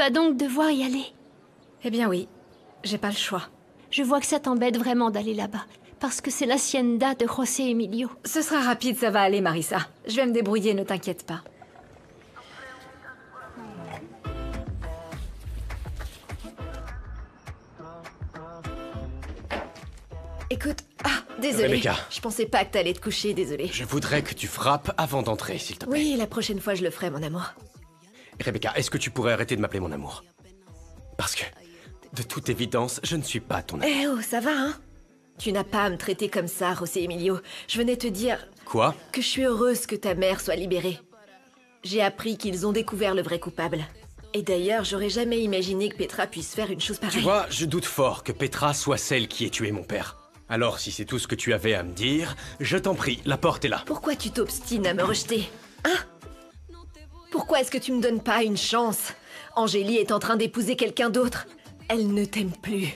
vas donc devoir y aller. Eh bien oui, j'ai pas le choix. Je vois que ça t'embête vraiment d'aller là-bas, parce que c'est l'hacienda de José Emilio. Ce sera rapide, ça va aller, Marissa. Je vais me débrouiller, ne t'inquiète pas. Écoute, désolée. Rebecca. Je pensais pas que t'allais te coucher, désolée. Je voudrais que tu frappes avant d'entrer, s'il te plaît. Oui, la prochaine fois je le ferai, mon amour. Rebecca, est-ce que tu pourrais arrêter de m'appeler mon amour? Parce que, de toute évidence, je ne suis pas ton amour. Eh oh, ça va, hein? Tu n'as pas à me traiter comme ça, José Emilio. Je venais te dire Quoi? que je suis heureuse que ta mère soit libérée. J'ai appris qu'ils ont découvert le vrai coupable. Et d'ailleurs, j'aurais jamais imaginé que Petra puisse faire une chose pareille. Tu vois, je doute fort que Petra soit celle qui ait tué mon père. Alors, si c'est tout ce que tu avais à me dire, je t'en prie, la porte est là. Pourquoi tu t'obstines à me rejeter? Hein? Pourquoi est-ce que tu me donnes pas une chance? Angélie est en train d'épouser quelqu'un d'autre. Elle ne t'aime plus.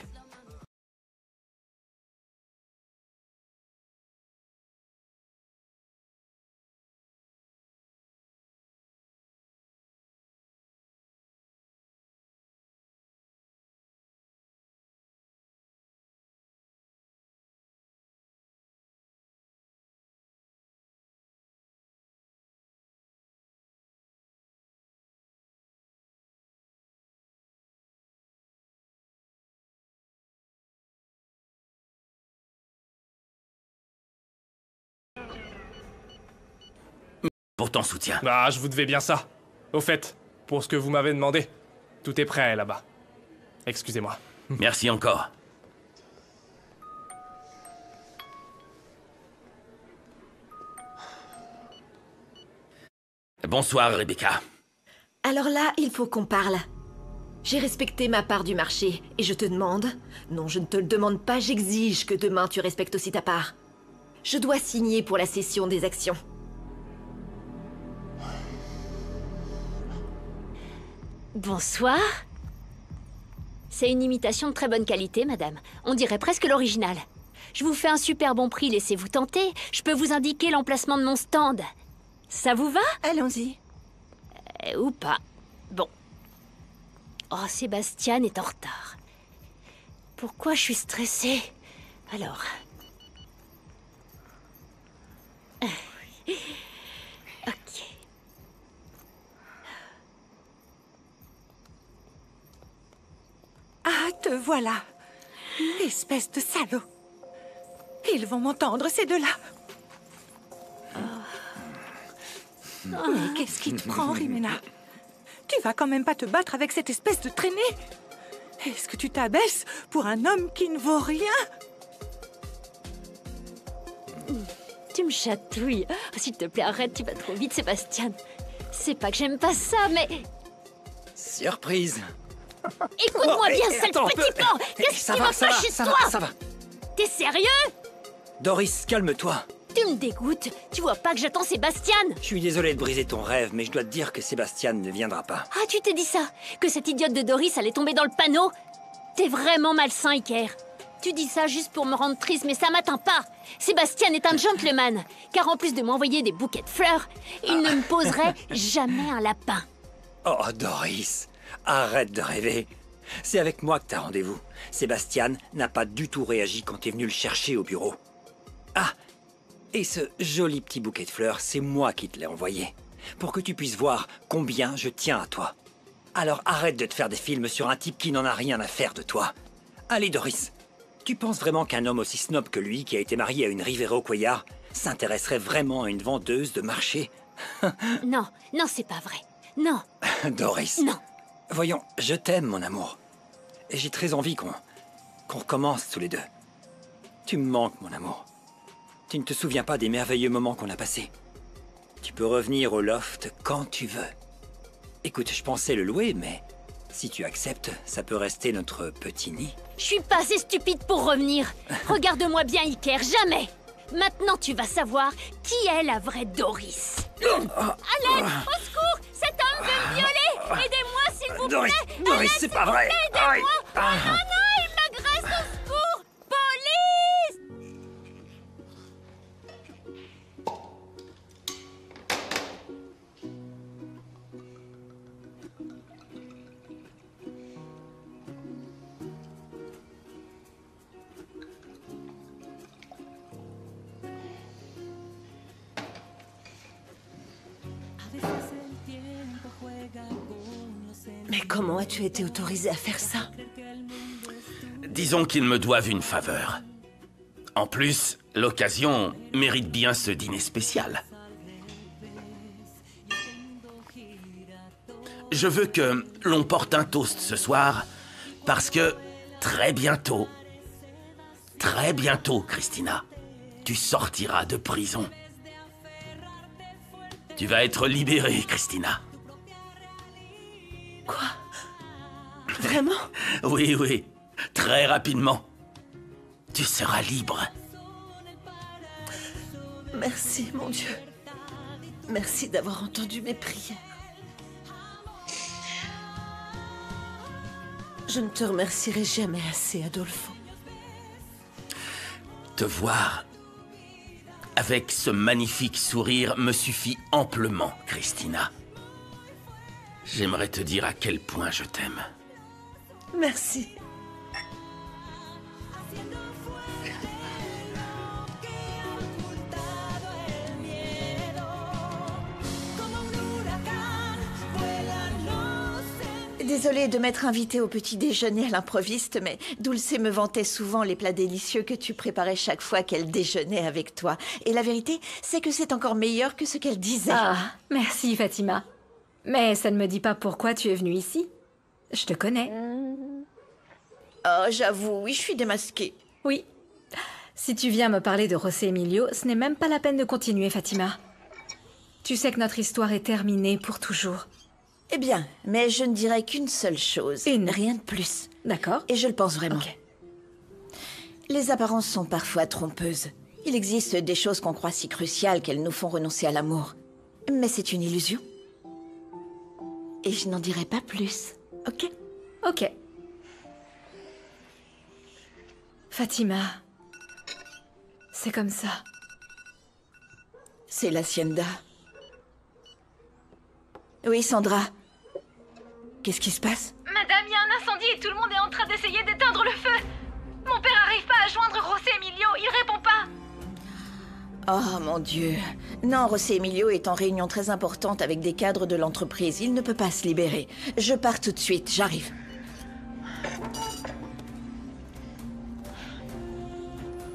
Pour ton soutien. Bah, je vous devais bien ça. Au fait, pour ce que vous m'avez demandé, tout est prêt là-bas. Excusez-moi. Merci encore. Bonsoir, Rebecca. Alors là, il faut qu'on parle. J'ai respecté ma part du marché, et je te demande... Non, je ne te le demande pas, j'exige que demain tu respectes aussi ta part. Je dois signer pour la cession des actions. Bonsoir. C'est une imitation de très bonne qualité, madame. On dirait presque l'original. Je vous fais un super bon prix, laissez-vous tenter. Je peux vous indiquer l'emplacement de mon stand. Ça vous va? Allons-y. Ou pas. Bon. Oh, Sébastien est en retard. Pourquoi je suis stressée? Alors... Ok. Ah, te voilà. Espèce de salaud. Ils vont m'entendre, ces deux-là. Mais qu'est-ce qui te prend, Rimena? Tu vas quand même pas te battre avec cette espèce de traînée? Est-ce que tu t'abaisses pour un homme qui ne vaut rien? Tu me chatouilles. Oh, s'il te plaît, arrête, tu vas trop vite, Sébastien. C'est pas que j'aime pas ça, mais... Surprise. Écoute-moi bien, sale attends, petit plan. Qu'est-ce qui va pas chez toi? Ça va. T'es sérieux? Doris, calme-toi. Tu me dégoûtes. Tu vois pas que j'attends Sébastien? Je suis désolé de briser ton rêve, mais je dois te dire que Sébastien ne viendra pas. Ah, tu t'es dit ça? Que cette idiote de Doris allait tomber dans le panneau? T'es vraiment malsain, Iker. Tu dis ça juste pour me rendre triste, mais ça m'atteint pas. Sébastien est un gentleman, car en plus de m'envoyer des bouquets de fleurs, il ne me poserait jamais un lapin. Oh, Doris, arrête de rêver. C'est avec moi que t'as rendez-vous. Sébastien n'a pas du tout réagi quand t'es venu le chercher au bureau. Ah, et ce joli petit bouquet de fleurs, c'est moi qui te l'ai envoyé. Pour que tu puisses voir combien je tiens à toi. Alors arrête de te faire des films sur un type qui n'en a rien à faire de toi. Allez, Doris. Tu penses vraiment qu'un homme aussi snob que lui, qui a été marié à une Rivero Cuellar, s'intéresserait vraiment à une vendeuse de marché? Non, non, c'est pas vrai. Non. Doris. Non. Voyons, je t'aime, mon amour. Et j'ai très envie qu'on recommence tous les deux. Tu me manques, mon amour. Tu ne te souviens pas des merveilleux moments qu'on a passés. Tu peux revenir au loft quand tu veux. Écoute, je pensais le louer, mais si tu acceptes, ça peut rester notre petit nid. Je suis pas assez stupide pour revenir. Regarde-moi bien, Iker, jamais. Maintenant, tu vas savoir qui est la vraie Doris. Allez, au secours! Cet homme veut me violer! Aidez-moi, s'il vous Doris, plaît! Doris, c'est pas vrai! Aidez-moi! Oh non, non, il m'agresse, au secours! Police! Mais comment as-tu été autorisé à faire ça? Disons qu'ils me doivent une faveur. En plus, l'occasion mérite bien ce dîner spécial. Je veux que l'on porte un toast ce soir, parce que très bientôt, Christina, tu sortiras de prison. Tu vas être libérée, Christina. Quoi? Vraiment? Oui, oui, très rapidement. Tu seras libre. Merci, mon Dieu. Merci d'avoir entendu mes prières. Je ne te remercierai jamais assez, Adolfo. Te voir avec ce magnifique sourire me suffit amplement, Christina. J'aimerais te dire à quel point je t'aime. Merci. Désolée de m'être invitée au petit déjeuner à l'improviste, mais Dulce me vantait souvent les plats délicieux que tu préparais chaque fois qu'elle déjeunait avec toi. Et la vérité, c'est que c'est encore meilleur que ce qu'elle disait. Ah, merci Fatima. Mais ça ne me dit pas pourquoi tu es venue ici. Je te connais. Oh, j'avoue, oui, je suis démasquée. Oui. Si tu viens me parler de José Emilio, ce n'est même pas la peine de continuer, Fatima. Tu sais que notre histoire est terminée pour toujours. Eh bien, mais je ne dirai qu'une seule chose. Rien de plus. D'accord. Et je le pense vraiment. Ok. Les apparences sont parfois trompeuses. Il existe des choses qu'on croit si cruciales qu'elles nous font renoncer à l'amour. Mais c'est une illusion. Et je n'en dirai pas plus. Ok? Ok. Fatima. C'est comme ça. C'est l'hacienda. Oui, Sandra. Qu'est-ce qui se passe? Madame, il y a un incendie et tout le monde est en train d'essayer d'éteindre le feu. Mon père arrive pas à joindre José Emilio, il répond pas. Oh mon Dieu. Non, José Emilio est en réunion très importante avec des cadres de l'entreprise. Il ne peut pas se libérer. Je pars tout de suite, j'arrive.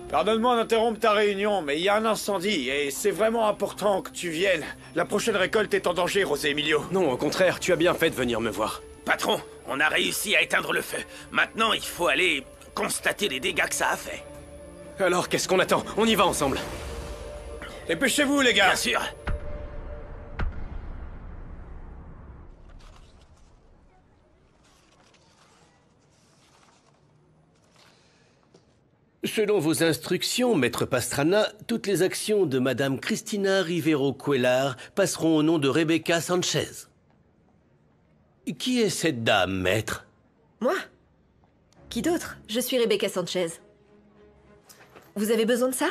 Pardonne-moi d'interrompre ta réunion, mais il y a un incendie et c'est vraiment important que tu viennes. La prochaine récolte est en danger, José Emilio. Non, au contraire, tu as bien fait de venir me voir. Patron, on a réussi à éteindre le feu. Maintenant, il faut aller constater les dégâts que ça a fait. Alors, qu'est-ce qu'on attend? On y va ensemble. Dépêchez-vous, les gars. Bien sûr. Selon vos instructions, maître Pastrana, toutes les actions de Madame Cristina Rivero Cuellar passeront au nom de Rebecca Sanchez. Qui est cette dame, maître? Moi? Qui d'autre? Je suis Rebecca Sanchez. Vous avez besoin de ça?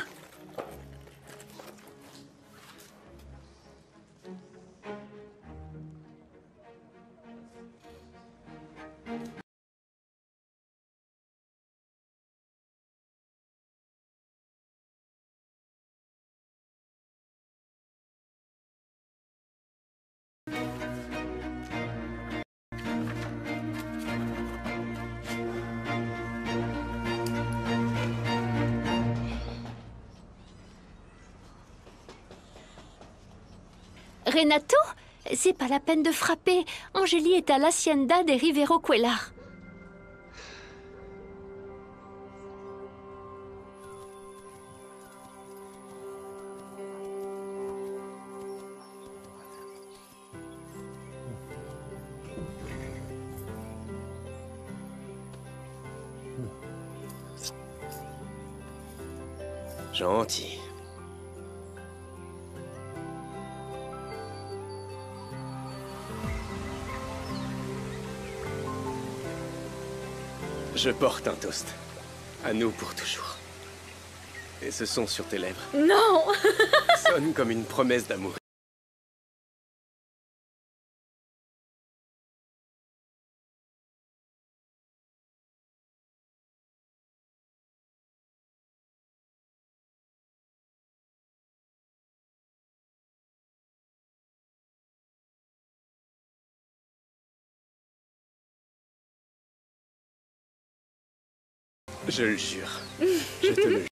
Renato? C'est pas la peine de frapper. Angélie est à l'hacienda des Rivero Cuellar. Gentil. Je porte un toast. À nous pour toujours. Et ce son sur tes lèvres Non. sonne comme une promesse d'amour. Je le jure. Je te le jure.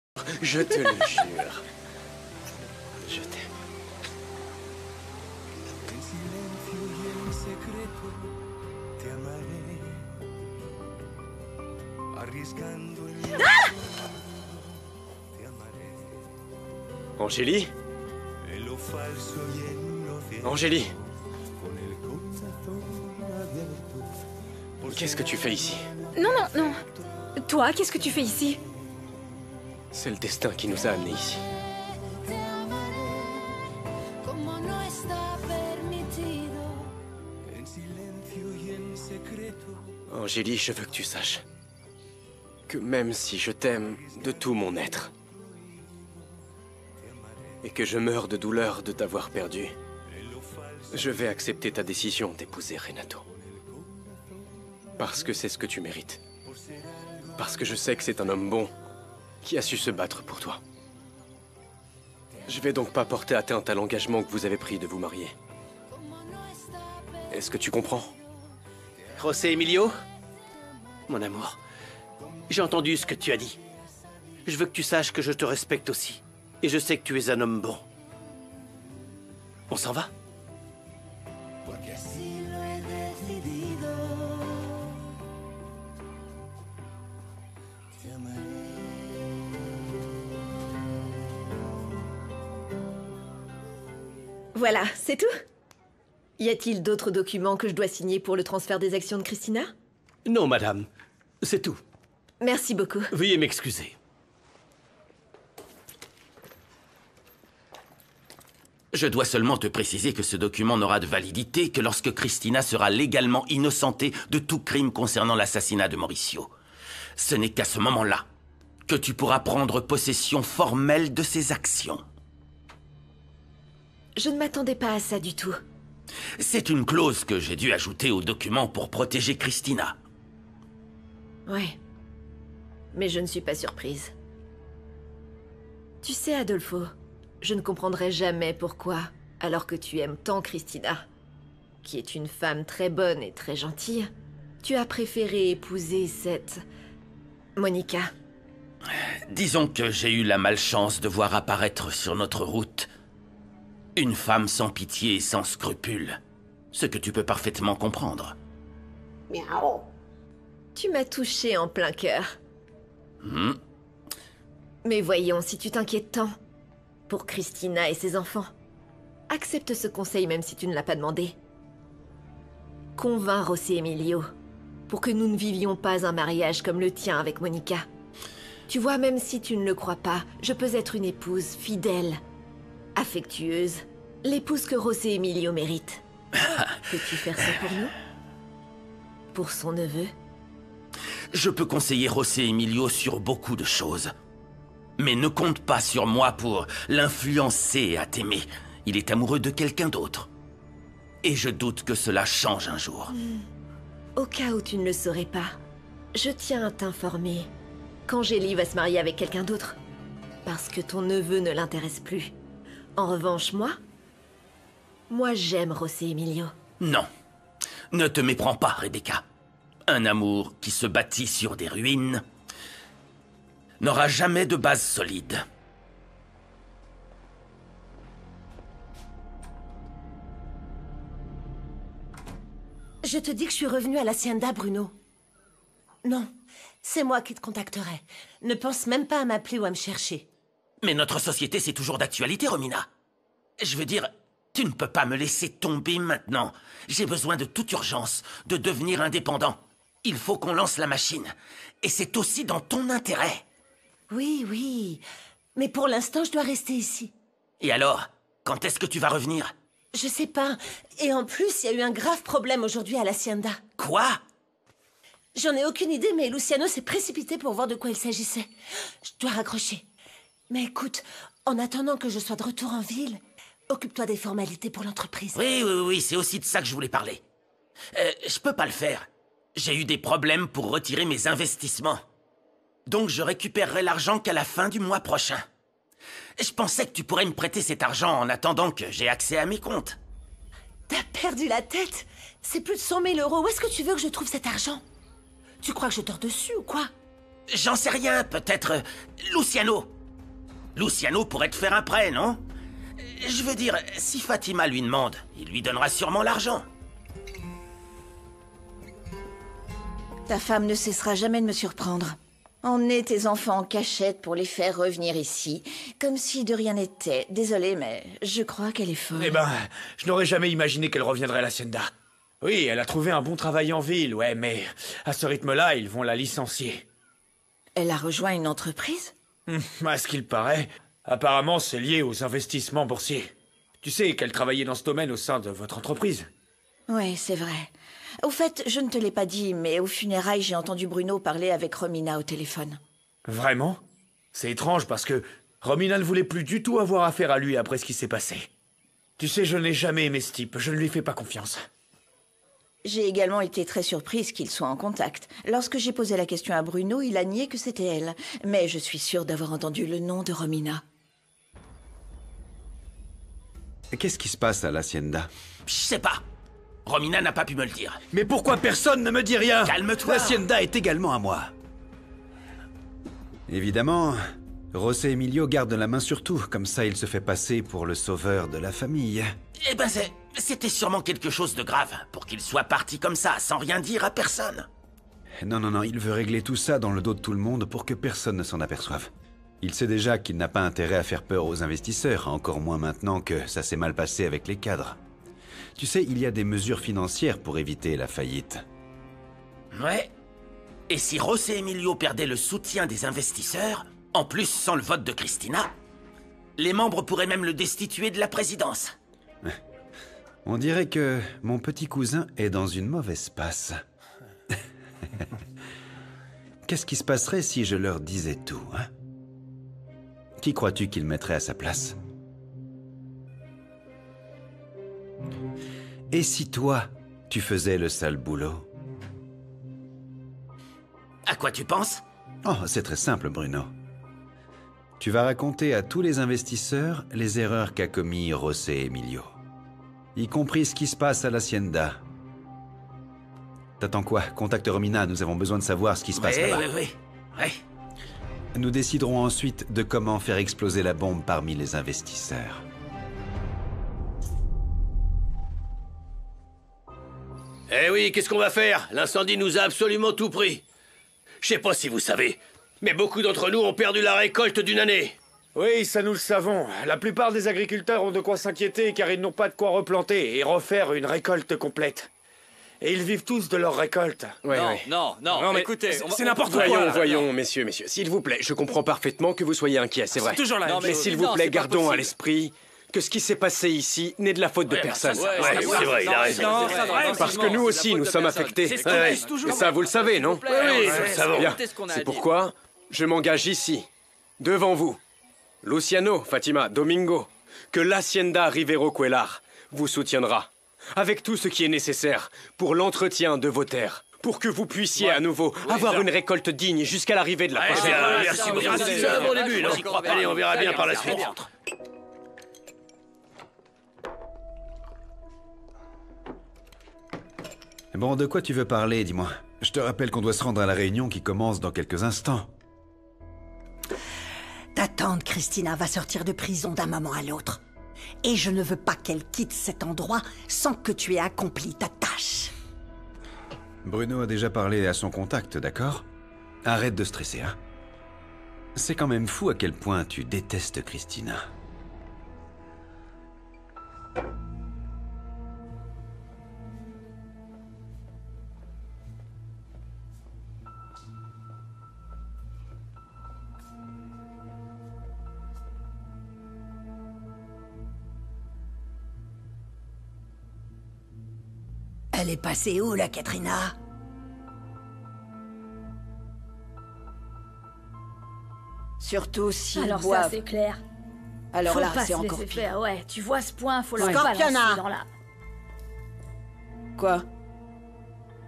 Je te le jure. Je t'aime. Angélie? Angélie? Qu'est-ce que tu fais ici? Non, non, non. Toi, qu'est-ce que tu fais ici? C'est le destin qui nous a amenés ici. Angélie, je veux que tu saches que même si je t'aime de tout mon être et que je meurs de douleur de t'avoir perdu, je vais accepter ta décision d'épouser Renato. Parce que c'est ce que tu mérites. Parce que je sais que c'est un homme bon qui a su se battre pour toi. Je vais donc pas porter atteinte à l'engagement que vous avez pris de vous marier. Est-ce que tu comprends? José Emilio, mon amour, j'ai entendu ce que tu as dit. Je veux que tu saches que je te respecte aussi. Et je sais que tu es un homme bon. On s'en va? Voilà, c'est tout? Y a-t-il d'autres documents que je dois signer pour le transfert des actions de Christina? Non, madame. C'est tout. Merci beaucoup. Veuillez m'excuser. Je dois seulement te préciser que ce document n'aura de validité que lorsque Christina sera légalement innocentée de tout crime concernant l'assassinat de Mauricio. Ce n'est qu'à ce moment-là que tu pourras prendre possession formelle de ses actions. Je ne m'attendais pas à ça du tout. C'est une clause que j'ai dû ajouter au document pour protéger Christina. Ouais. Mais je ne suis pas surprise. Tu sais, Adolfo, je ne comprendrai jamais pourquoi, alors que tu aimes tant Christina, qui est une femme très bonne et très gentille, tu as préféré épouser cette... Monica. Disons que j'ai eu la malchance de voir apparaître sur notre route une femme sans pitié et sans scrupules. Ce que tu peux parfaitement comprendre. Miaou. Tu m'as touché en plein cœur. Mais voyons, si tu t'inquiètes tant pour Christina et ses enfants, accepte ce conseil même si tu ne l'as pas demandé. Convainc José Emilio pour que nous ne vivions pas un mariage comme le tien avec Monica. Tu vois, même si tu ne le crois pas, je peux être une épouse fidèle, affectueuse, l'épouse que José Emilio mérite. Peux-tu faire ça pour nous? Pour son neveu? Je peux conseiller José Emilio sur beaucoup de choses. Mais ne compte pas sur moi pour l'influencer à t'aimer. Il est amoureux de quelqu'un d'autre. Et je doute que cela change un jour. Au cas où tu ne le saurais pas, je tiens à t'informer qu'Angélie va se marier avec quelqu'un d'autre. Parce que ton neveu ne l'intéresse plus. En revanche, moi j'aime José Emilio. Non. Ne te méprends pas, Rebecca. Un amour qui se bâtit sur des ruines n'aura jamais de base solide. Je te dis que je suis revenue à l'Hacienda, Bruno. Non, c'est moi qui te contacterai. Ne pense même pas à m'appeler ou à me chercher. Mais notre société, c'est toujours d'actualité, Romina. Je veux dire, tu ne peux pas me laisser tomber maintenant. J'ai besoin de toute urgence de devenir indépendant. Il faut qu'on lance la machine. Et c'est aussi dans ton intérêt. Oui, oui. Mais pour l'instant, je dois rester ici. Et alors, quand est-ce que tu vas revenir? Je sais pas. Et en plus, il y a eu un grave problème aujourd'hui à l'Hacienda. Quoi? J'en ai aucune idée, mais Luciano s'est précipité pour voir de quoi il s'agissait. Je dois raccrocher. Mais écoute, en attendant que je sois de retour en ville, occupe-toi des formalités pour l'entreprise. Oui, c'est aussi de ça que je voulais parler. Je peux pas le faire. J'ai eu des problèmes pour retirer mes investissements. Donc je récupérerai l'argent qu'à la fin du mois prochain. Je pensais que tu pourrais me prêter cet argent en attendant que j'ai accès à mes comptes. T'as perdu la tête? C'est plus de 100 000 €. Où est-ce que tu veux que je trouve cet argent? Tu crois que je dors dessus ou quoi? J'en sais rien, peut-être... Luciano. Luciano pourrait te faire un prêt, non? Je veux dire, si Fatima lui demande, il lui donnera sûrement l'argent. Ta femme ne cessera jamais de me surprendre. Emmener tes enfants en cachette pour les faire revenir ici, comme si de rien n'était. Désolée, mais je crois qu'elle est folle. Eh ben, je n'aurais jamais imaginé qu'elle reviendrait à l'Hacienda. Oui, elle a trouvé un bon travail en ville, ouais, mais à ce rythme-là, ils vont la licencier. Elle a rejoint une entreprise? À ce qu'il paraît, apparemment c'est lié aux investissements boursiers. Tu sais qu'elle travaillait dans ce domaine au sein de votre entreprise. Oui, c'est vrai. Au fait, je ne te l'ai pas dit, mais aux funérailles, j'ai entendu Bruno parler avec Romina au téléphone. Vraiment? C'est étrange parce que Romina ne voulait plus du tout avoir affaire à lui après ce qui s'est passé. Tu sais, je n'ai jamais aimé ce type, je ne lui fais pas confiance. J'ai également été très surprise qu'ils soient en contact. Lorsque j'ai posé la question à Bruno, il a nié que c'était elle. Mais je suis sûre d'avoir entendu le nom de Romina. Qu'est-ce qui se passe à l'Hacienda? Je sais pas. Romina n'a pas pu me le dire. Mais pourquoi personne ne me dit rien? Calme-toi. L'Hacienda est également à moi. Évidemment, José Emilio garde la main sur tout. Comme ça, il se fait passer pour le sauveur de la famille. Eh ben, c'était sûrement quelque chose de grave pour qu'il soit parti comme ça, sans rien dire à personne. Non, il veut régler tout ça dans le dos de tout le monde pour que personne ne s'en aperçoive. Il sait déjà qu'il n'a pas intérêt à faire peur aux investisseurs, encore moins maintenant que ça s'est mal passé avec les cadres. Tu sais, il y a des mesures financières pour éviter la faillite. Ouais. Et si José Emilio perdait le soutien des investisseurs, en plus sans le vote de Cristina, les membres pourraient même le destituer de la présidence. On dirait que mon petit cousin est dans une mauvaise passe. Qu'est-ce qui se passerait si je leur disais tout, hein? Qui crois-tu qu'il mettrait à sa place? Et si toi, tu faisais le sale boulot? À quoi tu penses? Oh, c'est très simple, Bruno. Tu vas raconter à tous les investisseurs les erreurs qu'a commis José Emilio. Y compris ce qui se passe à l'Hacienda. T'attends quoi? Contacte Romina, nous avons besoin de savoir ce qui se passe là-bas. Oui. Nous déciderons ensuite de comment faire exploser la bombe parmi les investisseurs. Eh oui, qu'est-ce qu'on va faire? L'incendie nous a absolument tout pris. Je sais pas si vous savez, mais beaucoup d'entre nous ont perdu la récolte d'une année. Oui, ça nous le savons. La plupart des agriculteurs ont de quoi s'inquiéter car ils n'ont pas de quoi replanter et refaire une récolte complète. Et ils vivent tous de leur récolte. Non, mais écoutez, c'est n'importe quoi. Voyons, messieurs, s'il vous plaît, je comprends parfaitement que vous soyez inquiets, c'est vrai. C'est toujours la même Mais chose. s'il vous plaît, gardons à l'esprit que ce qui s'est passé ici n'est de la faute de personne. C'est vrai, il a raison. Parce que nous aussi, nous sommes affectés. C'est ce qu'on dit toujours. Et ça, vous le savez, non? Oui, nous le savons. Bien. C'est pourquoi je m'engage ici, devant vous, Luciano, Fatima, Domingo, que l'Hacienda Rivero Cuellar vous soutiendra, avec tout ce qui est nécessaire pour l'entretien de vos terres, pour que vous puissiez à nouveau avoir une récolte digne jusqu'à l'arrivée de la prochaine. Merci beaucoup. C'est un bon début, non? Allez, on verra bien par la suite. Bon, de quoi tu veux parler, dis-moi? Je te rappelle qu'on doit se rendre à la réunion qui commence dans quelques instants. Ta tante Cristina va sortir de prison d'un moment à l'autre. Et je ne veux pas qu'elle quitte cet endroit sans que tu aies accompli ta tâche. Bruno a déjà parlé à son contact, d'accord? Arrête de stresser, hein? C'est quand même fou à quel point tu détestes Cristina. Elle est passée où, la Katrina? Surtout s'ils Alors boivent. ça, c'est clair. Alors Faut là, pas c'est se encore laisser pire. faire, ouais. Tu vois ce point, faut le Scorpiona. balancer dans la... Quoi?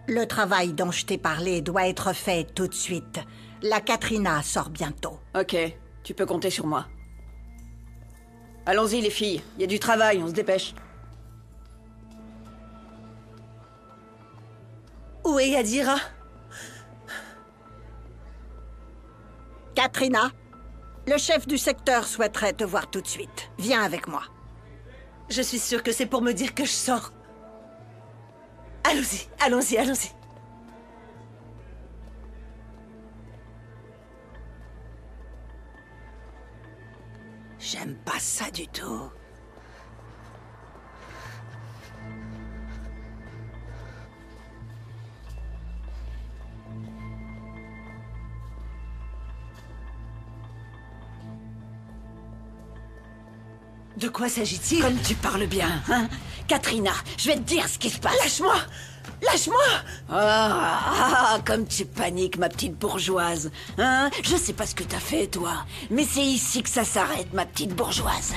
Le travail dont je t'ai parlé doit être fait tout de suite. La Katrina sort bientôt. Ok, tu peux compter sur moi. Allons-y les filles, il y a du travail, on se dépêche. Où est Yadira? Katrina, le chef du secteur souhaiterait te voir tout de suite. Viens avec moi. Je suis sûre que c'est pour me dire que je sors. Allons-y, allons-y, allons-y. J'aime pas ça du tout. De quoi s'agit-il? Comme tu parles bien, hein? Katrina, je vais te dire ce qui se passe. Lâche-moi! Lâche-moi! Comme tu paniques, ma petite bourgeoise. Hein? Je sais pas ce que t'as fait, toi. Mais c'est ici que ça s'arrête, ma petite bourgeoise.